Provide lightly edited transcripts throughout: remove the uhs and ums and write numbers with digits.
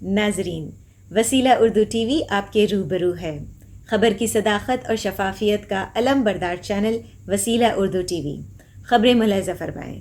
ناظرین، وسیلہ Urdu T V آپ کے روبرو ہے۔ خبر کی صداقت اور شفافیت کا علم بردار چینل وسیلہ اردو ٹی وی۔ خبریں ملاحظہ فرمائیں۔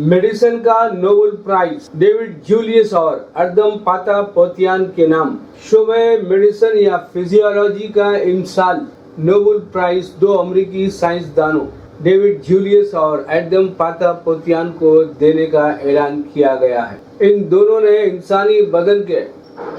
میڈیسن کا نوبل پرائز ڈیوڈ جولیس اور ارڈم پاتا پوتیان کے نام۔ شعبہ میڈیسن یا فزیولوجی کا امسال نوبل پرائز دو امریکی سائنسدانوں ڈیوڈ جولیس اور ارڈم پاتا پوتیان کو دینے کا اعلان کیا گیا ہے۔ ان دونوں نے انسانی بدن کے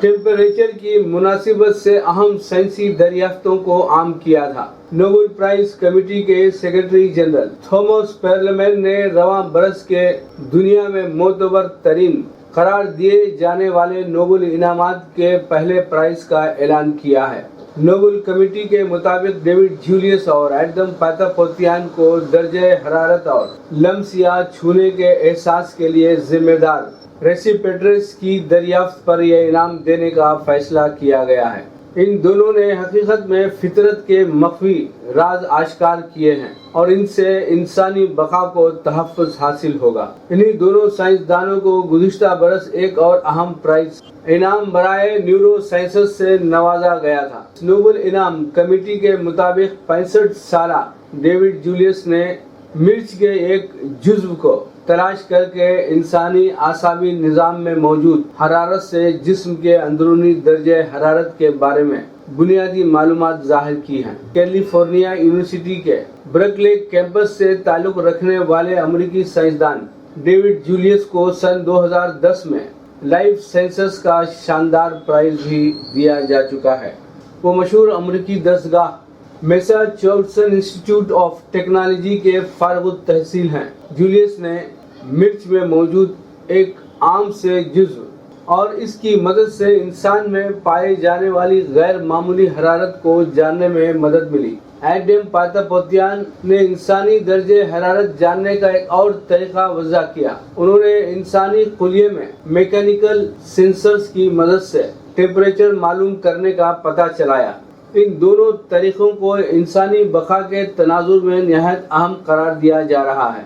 ٹیمپریچر کی مناسبت سے اہم سائنسی دریافتوں کو عام کیا تھا۔ نوبل پرائز کمیٹی کے سیکرٹری جنرل تھامس پرلمین نے رواں برس کے دنیا میں معتبر ترین قرار دیے جانے والے نوبل انعامات کے پہلے پرائز کا اعلان کیا ہے۔ نوبل کمیٹی کے مطابق ڈیوڈ جولیس اور ارڈم پاتا پوتیان کو درجہ حرارت اور لمس یا چھونے کے احساس کے لیے ذمہ دار ریسیپیٹرس کی دریافت پر یہ انعام دینے کا فیصلہ کیا گیا ہے۔ ان دونوں نے حقیقت میں فطرت کے مخفی راز آشکار کیے ہیں اور ان سے انسانی بقا کو تحفظ حاصل ہوگا۔ انہی دونوں سائنسدانوں کو گزشتہ برس ایک اور اہم پرائز انعام برائے نیورو سائنسز سے نوازا گیا تھا۔ نوبل انعام کمیٹی کے مطابق 65 سالہ ڈیوڈ جولیس نے مرچ کے ایک جزو کو تلاش کر کے انسانی اعصابی نظام میں موجود حرارت سے جسم کے اندرونی درجہ حرارت کے بارے میں بنیادی معلومات ظاہر کی ہیں۔ کیلیفورنیا یونیورسٹی کے برکلے کیمپس سے تعلق رکھنے والے امریکی سائنسدان ڈیوڈ جولیس کو سن 2010 میں لائف سائنسز کا شاندار پرائز بھی دیا جا چکا ہے۔ وہ مشہور امریکی دستگاہ میساچوسٹس انسٹی آف ٹیکنالوجی کے فارغ التحصیل ہیں۔ جولیس نے مرچ میں موجود ایک عام سے جزو اور اس کی مدد سے انسان میں پائے جانے والی غیر معمولی حرارت کو جاننے میں مدد ملی۔ ارڈم پاتا پوتیان نے انسانی درجہ حرارت جاننے کا ایک اور طریقہ وضع کیا۔ انہوں نے انسانی خلیے میں میکینیکل سینسرز کی مدد سے ٹیمپریچر معلوم کرنے کا پتہ چلایا۔ ان دونوں طریقوں کو انسانی بقا کے تناظر میں نہایت اہم قرار دیا جا رہا ہے۔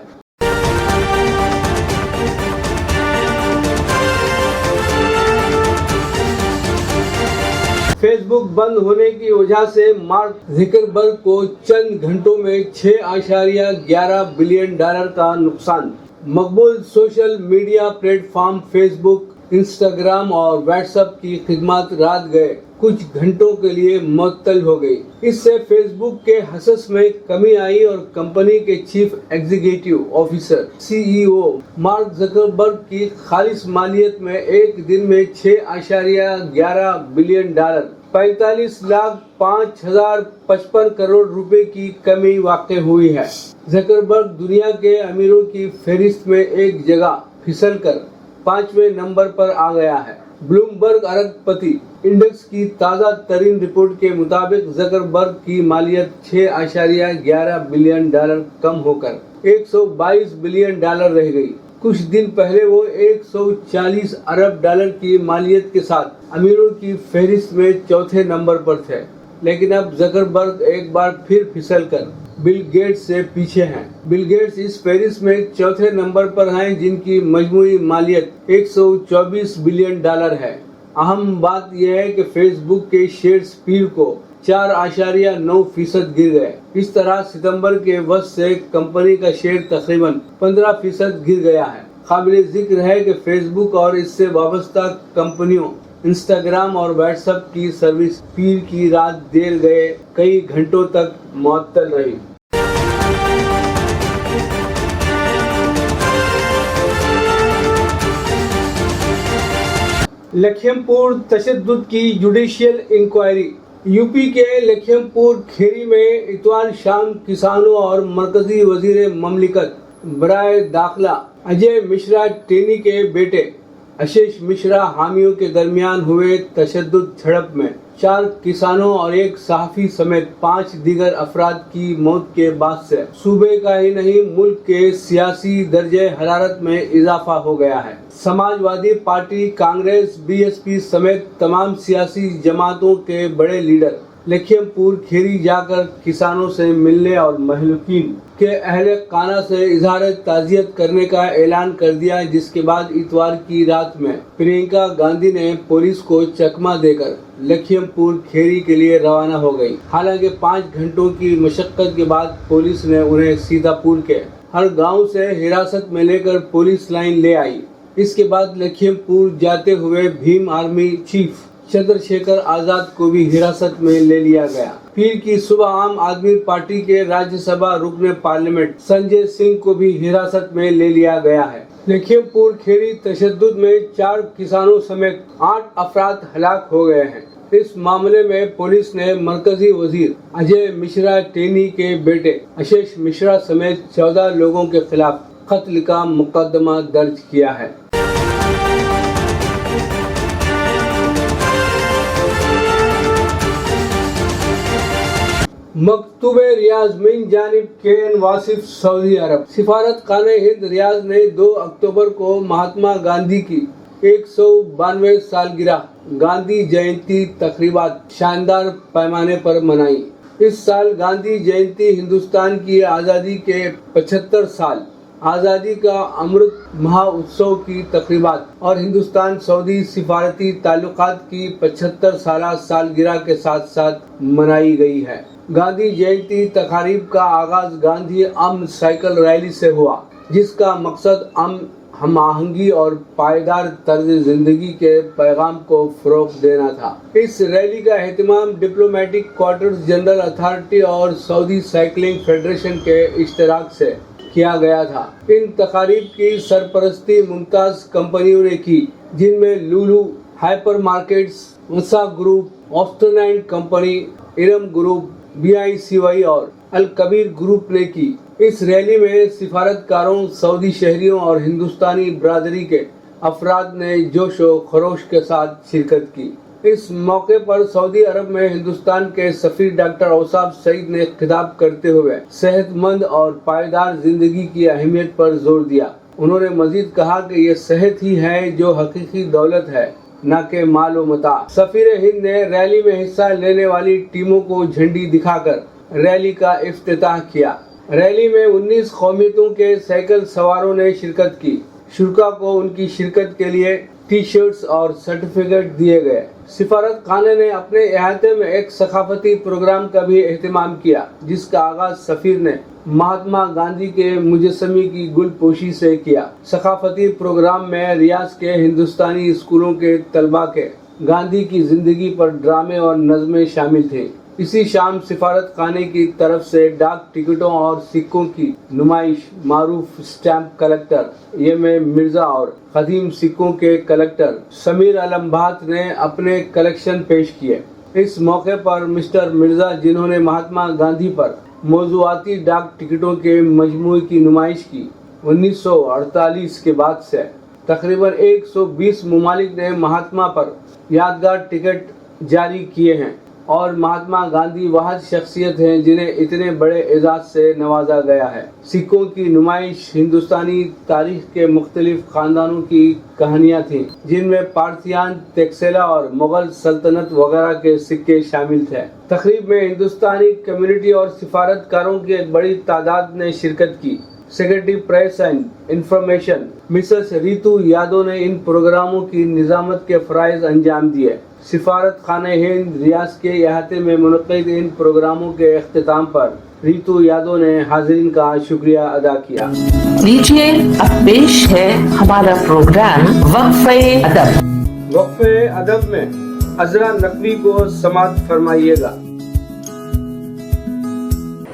فیس بک بند ہونے کی وجہ سے مارک زکربرگ کو چند گھنٹوں میں $6.11 بلین کا نقصان۔ مقبول social media platform Facebook, Instagram اور واٹس ایپ کی خدمات رات گئے کچھ گھنٹوں کے لیے معطل ہو گئی۔ اس سے فیس بک کے حصص میں کمی آئی اور کمپنی کے chief executive officer CEO mark Zuckerberg کی خالص مالیت میں ایک دن میں $6.11 بلین 45,05,055 کروڑ روپے کی کمی واقع ہوئی ہے۔ زکربرگ دنیا کے امیروں کی فہرست میں ایک جگہ پھسل کر 5ویں نمبر پر آ گیا ہے۔ بلومبرگ ارب پتی انڈیکس کی تازہ ترین رپورٹ کے مطابق زکربرگ کی مالیت $6.11 بلین کم ہو کر $122 بلین رہ گئی۔ کچھ دن پہلے وہ $140 ارب کی مالیت کے ساتھ امیروں کی فہرست میں چوتھے نمبر پر تھے، لیکن اب زکربرگ ایک بار پھر پھسل کر بل گیٹس سے پیچھے ہیں۔ بل گیٹس اس فہرست میں چوتھے نمبر پر ہیں، جن کی مجموعی مالیت $124 بلین ہے۔ اہم بات یہ ہے کہ فیس بک کے شیئرز پیر کو 4.9% گر گئے۔ اس طرح ستمبر کے وسط سے کمپنی کا شیئر تقریباً 15% گر گیا ہے۔ قابل ذکر ہے کہ فیس بک اور اس سے وابستہ کمپنیوں انسٹاگرام اور واٹس ایپ کی سروس پیر کی رات دیر گئے کئی گھنٹوں تک معطل رہی۔ لکھیم پور تشدد کی جوڈیشل انکوائری۔ یو پی کے لکھیم پور کھیری میں اتوار شام کسانوں اور مرکزی وزیر مملکت برائے داخلہ اجے مشرا ٹینی کے بیٹے آشیش مشرا حامیوں کے درمیان ہوئے تشدد جھڑپ میں 4 کسانوں اور ایک صحافی سمیت 5 دیگر افراد کی موت کے بعد سے صوبے کا ہی نہیں ملک کے سیاسی درجہ حرارت میں اضافہ ہو گیا ہے۔ سماج وادی پارٹی، کانگریس، BSP سمیت تمام سیاسی جماعتوں کے بڑے لیڈر लखीमपुर खेरी जाकर किसानों से मिलने और महलूकीन के अहले खाना से इजहार ताज़ियत करने का ऐलान कर दिया, जिसके बाद इतवार की रात में प्रियंका गांधी ने पुलिस को चकमा देकर लखीमपुर खेरी के लिए रवाना हो गई। हालांकि 5 घंटों की मशक्कत के बाद पुलिस ने उन्हें सीतापुर के हर गांव से हिरासत में लेकर पुलिस लाइन ले आई। इसके बाद लखीमपुर जाते हुए भीम आर्मी चीफ चंद्रशेखर आजाद को भी हिरासत में ले लिया गया। पीर की सुबह आम आदमी पार्टी के राज्यसभा रुकने पार्लियामेंट संजय सिंह को भी हिरासत में ले लिया गया है। लखीमपुर खेरी तशद्दुद में 4 किसानों समेत 8 अफराद हलाक हो गए हैं। इस मामले में पुलिस ने मरकजी वजीर अजय मिश्रा टेनी के बेटे आशीष मिश्रा समेत 14 लोगों के खिलाफ कत्ल का मुकदमा दर्ज किया है। मकतूबे रियाज मिन जानिब KN वासिफ सऊदी अरब। सिफारत खाने हिंद रियाज ने 2 अक्टूबर को महात्मा गांधी की 192 सालगिरह गांधी जयंती तकरीबात शानदार पैमाने पर मनाई। इस साल गांधी जयंती हिंदुस्तान की आज़ादी के 75 साल आज़ादी का अमृत महोत्सव की तकरीबात और हिंदुस्तान सऊदी सिफारती ताल्लुकात की 75 सालगिरह के साथ साथ मनाई गई है। गांधी जयंती तकारीब का आगाज गांधी अमन साइकिल रैली से हुआ, जिसका मकसद अमन, हम आहंगी और पायदार तर्ज जिंदगी के पैगाम को फरोग देना था। इस रैली का एहतमाम डिप्लोमेटिक क्वार्टर्स जनरल अथॉरिटी और सऊदी साइकिलिंग फेडरेशन के इश्तराक से किया गया था। इन तकारीब की सरपरस्ती मुमताज कंपनियों ने की, जिनमें लुलु हाइपर मार्केट्स, वसा ग्रुप, ऑस्टरनाइन कंपनी, इरम ग्रुप, BICY और अल कबीर ग्रुप ने की। इस रैली में सिफारतकारों, सऊदी शहरियों और हिंदुस्तानी बरादरी के अफराद ने जोश व खरोश के साथ शिरकत की। इस मौके पर सऊदी अरब में हिंदुस्तान के सफीर डॉक्टर औसाफ सईद ने खिताब करते हुए सेहतमंद और पायदार जिंदगी की अहमियत पर जोर दिया। उन्होंने मजीद कहा कि ये सेहत ही है जो हकीकी दौलत है, न के मालो मता। सफीर हिंद ने रैली में हिस्सा लेने वाली टीमों को झंडी दिखाकर रैली का इफ्तिताह किया। रैली में 19 कौमियतों के साइकिल सवारों ने शिरकत की। शुरका को उनकी शिरकत के लिए टी-शर्ट्स और सर्टिफिकेट दिए गए। सिफारत खाने ने अपने इहाते में एक सकाफती प्रोग्राम का भी एहतमाम किया, जिसका आगाज सफीर ने महात्मा गांधी के मुजस्समे की गुलपोशी से किया। सकाफती प्रोग्राम में रियाज के हिंदुस्तानी स्कूलों के तलबा के गांधी की जिंदगी पर ड्रामे और नज़में शामिल थे। इसी शाम सिफारत खाने की तरफ से डाक टिकटों और सिक्कों की नुमाइश मारूफ स्टैम्प कलेक्टर मिर्जा और कदीम सिक्कों के कलेक्टर समीर आलम भात ने अपने कलेक्शन पेश किए। इस मौके पर मिस्टर मिर्जा, जिन्होंने महात्मा गांधी पर मौजूआती डाक टिकटों के मजमूए की नुमाइश की, 1948 के बाद से तकरीबन 120 मुमालिक ने महात्मा पर यादगार टिकट जारी किए हैं और महात्मा गांधी वाहिद शख्सियत हैं जिन्हें इतने बड़े एजाज से नवाजा गया है। सिक्कों की नुमाइश हिंदुस्तानी तारीख के मुख्तलिफ खानदानों की कहानियाँ थीं, जिनमें पार्थियान, तेक्सेला और मुगल सल्तनत वगैरह के सिक्के शामिल थे। तकरीब में हिंदुस्तानी कम्युनिटी और सिफारतकारों की एक बड़ी तादाद ने शिरकत की। Secretary press and information Mrs Ritu Yadav ने इन प्रोग्रामों की निजामत के फराइज अंजाम दिए। सिफारत खाने हिंद रियाज के इहाते में मुनक़िद इन प्रोग्रामों के अख्तिताम पर रितु यादव ने हाज़रीन का शुक्रिया अदा किया। लीजिए अब पेश है हमारा प्रोग्राम वक्फ़े अदब। वक्फ़े अदब में अज़रा नकवी को समाअत फरमाइएगा।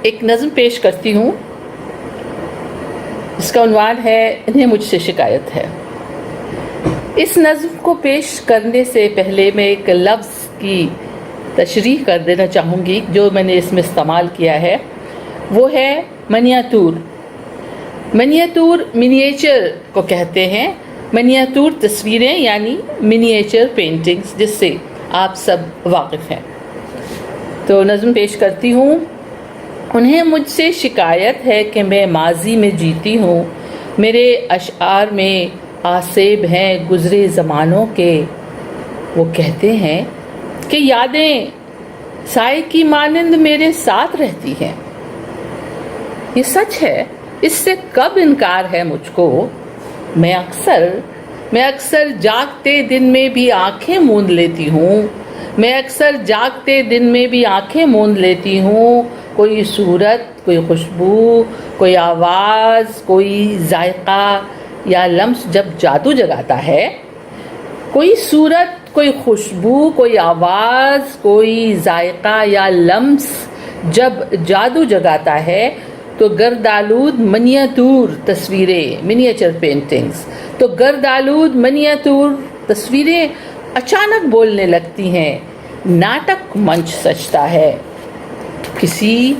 एक नज़्म पेश करती हूँ, इसका उन्वान है इन्हें मुझसे शिकायत है। इस नज़्म को पेश करने से पहले मैं एक लफ्ज़ की तशरीह कर देना चाहूँगी जो मैंने इसमें इस्तेमाल किया है, वो है मिनिएचर। मिनिएचर मिनिएचर को कहते हैं। मिनिएचर तस्वीरें यानी मिनिएचर पेंटिंग्स, जिससे आप सब वाकिफ़ हैं। तो नज़्म पेश करती हूँ। उन्हें मुझसे शिकायत है कि मैं माजी में जीती हूँ, मेरे अशआर में आसेब हैं गुज़रे ज़मानों के। वो कहते हैं कि यादें साए की मानंद मेरे साथ रहती है। ये सच है, इससे कब इनकार है मुझको। मैं अक्सर जागते दिन में भी आंखें मूंद लेती हूँ। मैं अक्सर जागते दिन में भी आंखें मूंद लेती हूँ। कोई सूरत, कोई खुशबू, कोई आवाज़, कोई जायका या लम्स जब जादू जगाता है, कोई सूरत, कोई खुशबू, कोई आवाज़, कोई जायका या लम्स जब जादू जगाता है, तो गर्दालूद मनियातूर तस्वीरें, मिनिएचर पेंटिंग्स, तो गर्दालूद मनियातूर तस्वीरें अचानक बोलने लगती हैं। नाटक मंच सजता है। किसी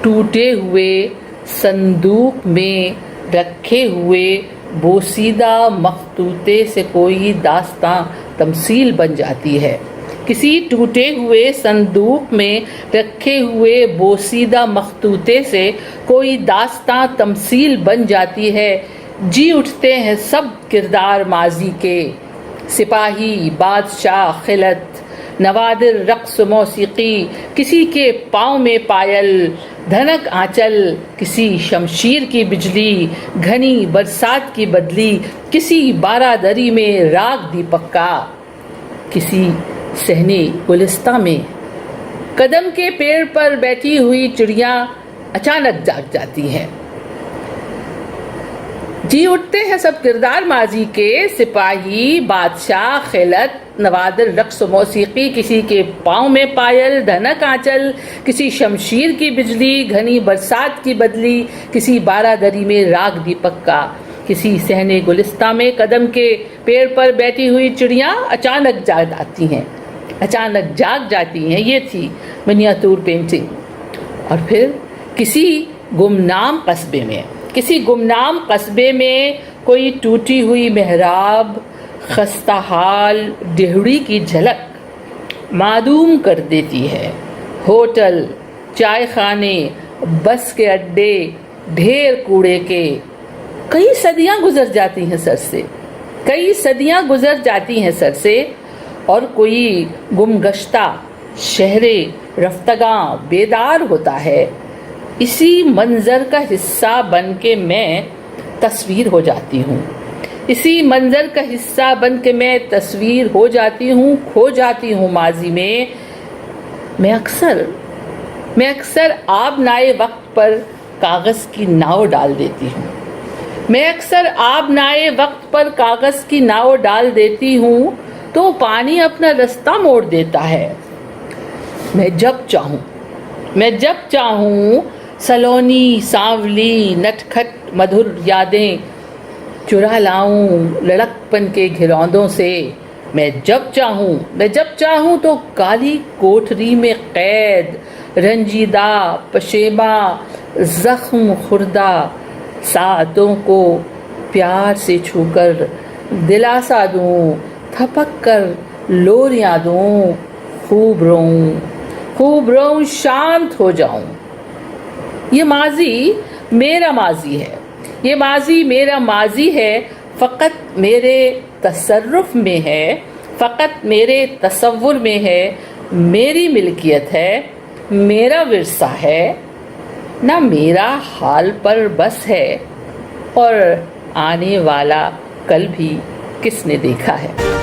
टूटे हुए संदूक में रखे हुए बोसीदा मखतूते से कोई दास्तां तमसील बन जाती है। किसी टूटे हुए संदूक में रखे हुए बोसीदा मखतूते से कोई दास्तां तमसील बन जाती है। जी उठते हैं सब किरदार माजी के, सिपाही, बादशाह, खिलत, नवादिर, रक्स, मौसीकी, किसी के पाँव में पायल, धनक आंचल, किसी शमशीर की बिजली, घनी बरसात की बदली, किसी बारादरी में राग दीपक का, किसी सहने गुलिस्तां में कदम के पेड़ पर बैठी हुई चिड़िया अचानक जाग जाती हैं। जी उठते हैं सब किरदार माजी के, सिपाही, बादशाह, खिलत, नवादिर, रक्स, मौसीकी, किसी के पाँव में पायल, धनक आंचल, किसी शमशीर की बिजली, घनी बरसात की बदली, किसी बारादरी में राग दीपक का, किसी सहने गुलिस्तां में कदम के पेड़ पर बैठी हुई चिड़िया अचानक जाग जाती हैं। ये थी मिनिएचर पेंटिंग। और फिर किसी गुमनाम कस्बे में कोई टूटी हुई मेहराब, खस्ता हाल डेहड़ी की झलक मालूम कर देती है। होटल, चाय खाने, बस के अड्डे, ढेर कूड़े के, कई सदियां गुजर जाती हैं सर से, और कोई गुमगश्ता शहरे रफ्तगां बेदार होता है। इसी मंजर का हिस्सा बन के मैं तस्वीर हो जाती हूँ। खो जाती हूँ माजी में। मैं अक्सर आबनाए वक्त पर कागज़ की नाव डाल देती हूँ तो पानी अपना रास्ता मोड़ देता है। मैं जब चाहूँ सलोनी, सांवली, नटखट मधुर यादें चुरा लाऊं लड़कपन के घिरौंदों से। मैं जब चाहूँ तो काली कोठरी में कैद, रंजीदा, पशेमा, जख्म खुर्दा सातों को प्यार से छूकर दिलासा दूं, थपक कर लोरियां दूं, खूब रोऊं, शांत हो जाऊं। ये माजी मेरा माजी है, फ़कत मेरे तसर्रुफ में है, फ़कत मेरे तसव्वुर में है। मेरी मिल्कियत है, मेरा विरसा है, ना मेरा हाल पर बस है, और आने वाला कल भी किसने देखा है।